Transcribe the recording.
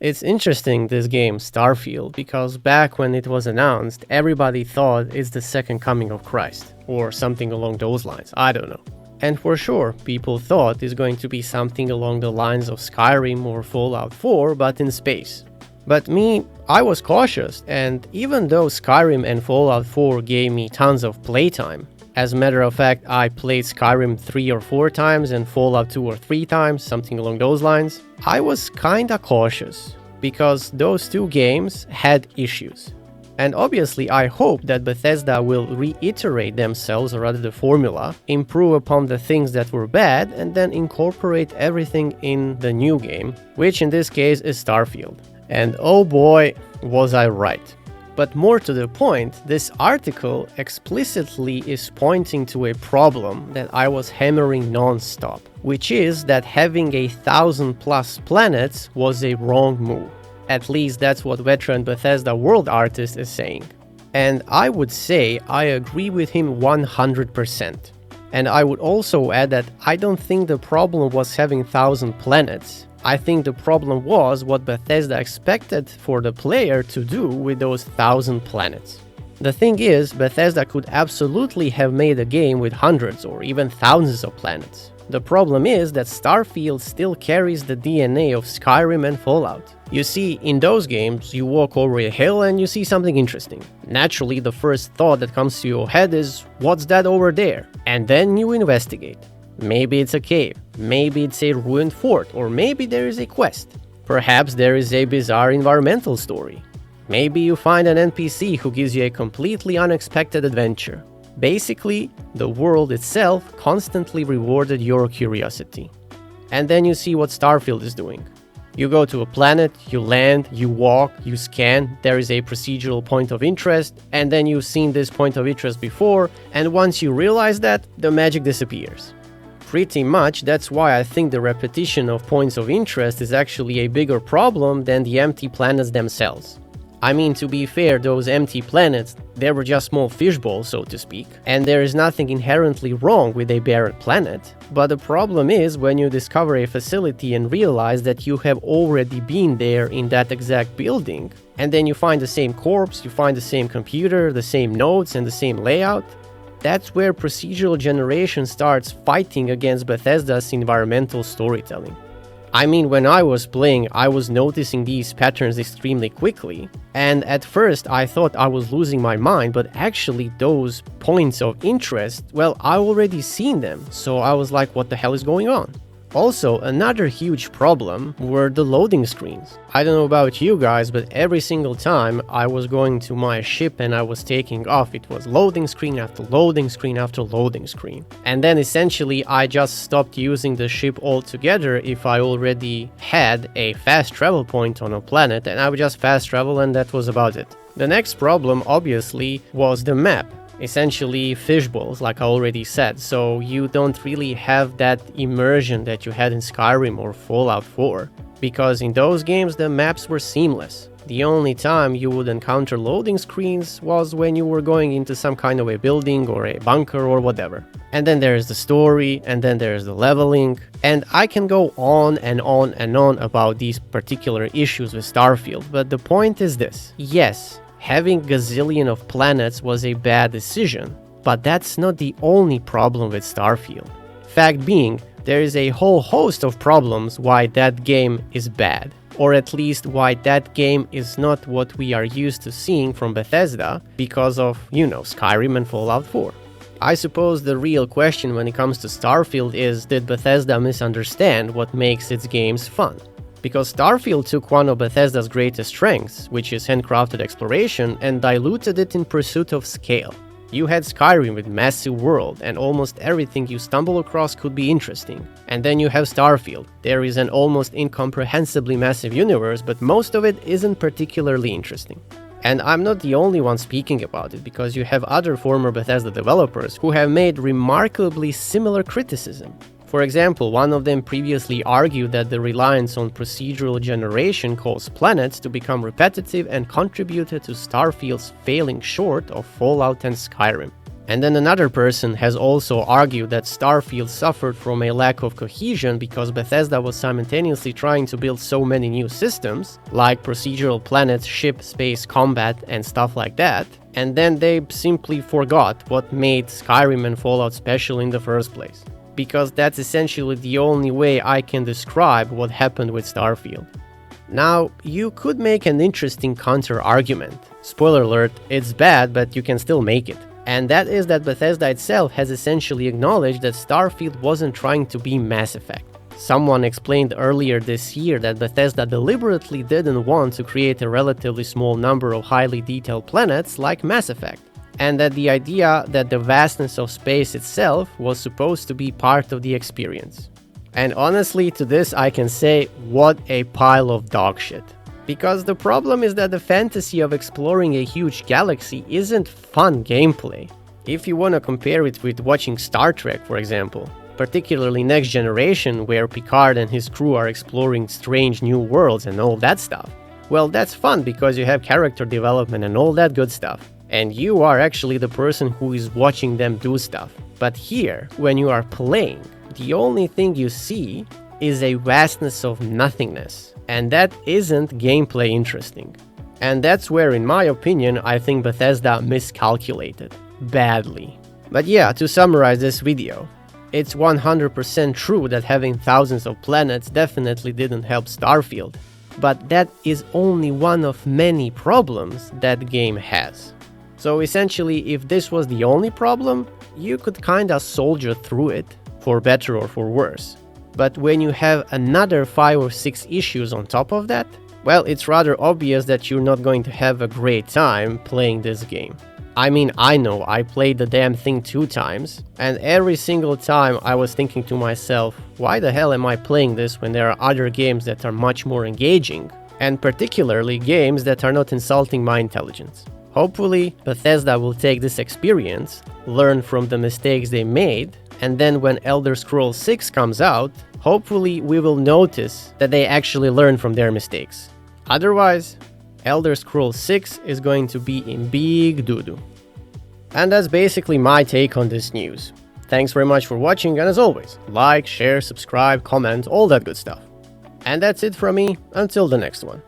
It's interesting, this game, Starfield, because back when it was announced, everybody thought it's the second coming of Christ, or something along those lines, I don't know. And for sure, people thought it's going to be something along the lines of Skyrim or Fallout 4, but in space. But me, I was cautious, and even though Skyrim and Fallout 4 gave me tons of playtime, as a matter of fact, I played Skyrim 3 or 4 times and Fallout 2 or 3 times, something along those lines, I was kinda cautious, because those two games had issues. And obviously I hope that Bethesda will reiterate themselves, or rather the formula, improve upon the things that were bad, and then incorporate everything in the new game, which in this case is Starfield. And oh boy, was I right. But more to the point, this article explicitly is pointing to a problem that I was hammering non-stop, which is that having 1,000+ planets was a wrong move. At least that's what veteran Bethesda world artist is saying. And I would say I agree with him 100%. And I would also add that I don't think the problem was having 1,000 planets. I think the problem was what Bethesda expected for the player to do with those 1,000 planets. The thing is, Bethesda could absolutely have made a game with hundreds or even thousands of planets. The problem is that Starfield still carries the DNA of Skyrim and Fallout. You see, in those games, you walk over a hill and you see something interesting. Naturally, the first thought that comes to your head is, what's that over there? And then you investigate. Maybe it's a cave, maybe it's a ruined fort, or maybe there is a quest. Perhaps there is a bizarre environmental story. Maybe you find an NPC who gives you a completely unexpected adventure. Basically, the world itself constantly rewarded your curiosity. And then you see what Starfield is doing. You go to a planet, you land, you walk, you scan, there is a procedural point of interest, and then you've seen this point of interest before, and once you realize that, the magic disappears. Pretty much, that's why I think the repetition of points of interest is actually a bigger problem than the empty planets themselves. I mean, to be fair, those empty planets, they were just small fishbowls, so to speak, and there is nothing inherently wrong with a barren planet. But the problem is when you discover a facility and realize that you have already been there in that exact building, and then you find the same corpse, you find the same computer, the same nodes, and the same layout. That's where procedural generation starts fighting against Bethesda's environmental storytelling. I mean, when I was playing, I was noticing these patterns extremely quickly, and at first I thought I was losing my mind, but actually those points of interest, well, I already seen them, so I was like, what the hell is going on? Also, another huge problem were the loading screens. I don't know about you guys, but every single time I was going to my ship and I was taking off, it was loading screen after loading screen after loading screen. And then essentially I just stopped using the ship altogether if I already had a fast travel point on a planet, and I would just fast travel and that was about it. The next problem, obviously, was the map. Essentially fishbowls, like I already said, so you don't really have that immersion that you had in Skyrim or Fallout 4, because in those games the maps were seamless. The only time you would encounter loading screens was when you were going into some kind of a building or a bunker or whatever. And then there's the story, and then there's the leveling, and I can go on and on and on about these particular issues with Starfield, but the point is this. Yes, having gazillion of planets was a bad decision, but that's not the only problem with Starfield. Fact being, there is a whole host of problems why that game is bad, or at least why that game is not what we are used to seeing from Bethesda because of, Skyrim and Fallout 4. I suppose the real question when it comes to Starfield is, did Bethesda misunderstand what makes its games fun? Because Starfield took one of Bethesda's greatest strengths, which is handcrafted exploration, and diluted it in pursuit of scale. You had Skyrim with massive world, and almost everything you stumble across could be interesting. And then you have Starfield. There is an almost incomprehensibly massive universe, but most of it isn't particularly interesting. And I'm not the only one speaking about it, because you have other former Bethesda developers who have made remarkably similar criticism. For example, one of them previously argued that the reliance on procedural generation caused planets to become repetitive and contributed to Starfield's failing short of Fallout and Skyrim. And then another person has also argued that Starfield suffered from a lack of cohesion because Bethesda was simultaneously trying to build so many new systems, like procedural planets, ship, space, combat, and stuff like that, and then they simply forgot what made Skyrim and Fallout special in the first place. Because that's essentially the only way I can describe what happened with Starfield. Now, you could make an interesting counter-argument. Spoiler alert, it's bad, but you can still make it. And that is that Bethesda itself has essentially acknowledged that Starfield wasn't trying to be Mass Effect. Someone explained earlier this year that Bethesda deliberately didn't want to create a relatively small number of highly detailed planets like Mass Effect, and that the idea that the vastness of space itself was supposed to be part of the experience. And honestly, to this I can say, what a pile of dog shit. Because the problem is that the fantasy of exploring a huge galaxy isn't fun gameplay. If you wanna compare it with watching Star Trek, for example, particularly Next Generation, where Picard and his crew are exploring strange new worlds and all that stuff, well, that's fun because you have character development and all that good stuff. And you are actually the person who is watching them do stuff. But here, when you are playing, the only thing you see is a vastness of nothingness. And that isn't gameplay interesting. And that's where, in my opinion, I think Bethesda miscalculated. Badly. But yeah, to summarize this video, it's 100% true that having thousands of planets definitely didn't help Starfield. But that is only one of many problems that game has. So essentially, if this was the only problem, you could kinda soldier through it, for better or for worse. But when you have another 5 or 6 issues on top of that, well, it's rather obvious that you're not going to have a great time playing this game. I mean, I know, I played the damn thing 2 times, and every single time I was thinking to myself, why the hell am I playing this when there are other games that are much more engaging, and particularly games that are not insulting my intelligence. Hopefully, Bethesda will take this experience, learn from the mistakes they made, and then when Elder Scrolls 6 comes out, hopefully we will notice that they actually learn from their mistakes. Otherwise, Elder Scrolls 6 is going to be in big doo-doo. And that's basically my take on this news. Thanks very much for watching, and as always, like, share, subscribe, comment, all that good stuff. And that's it from me, until the next one.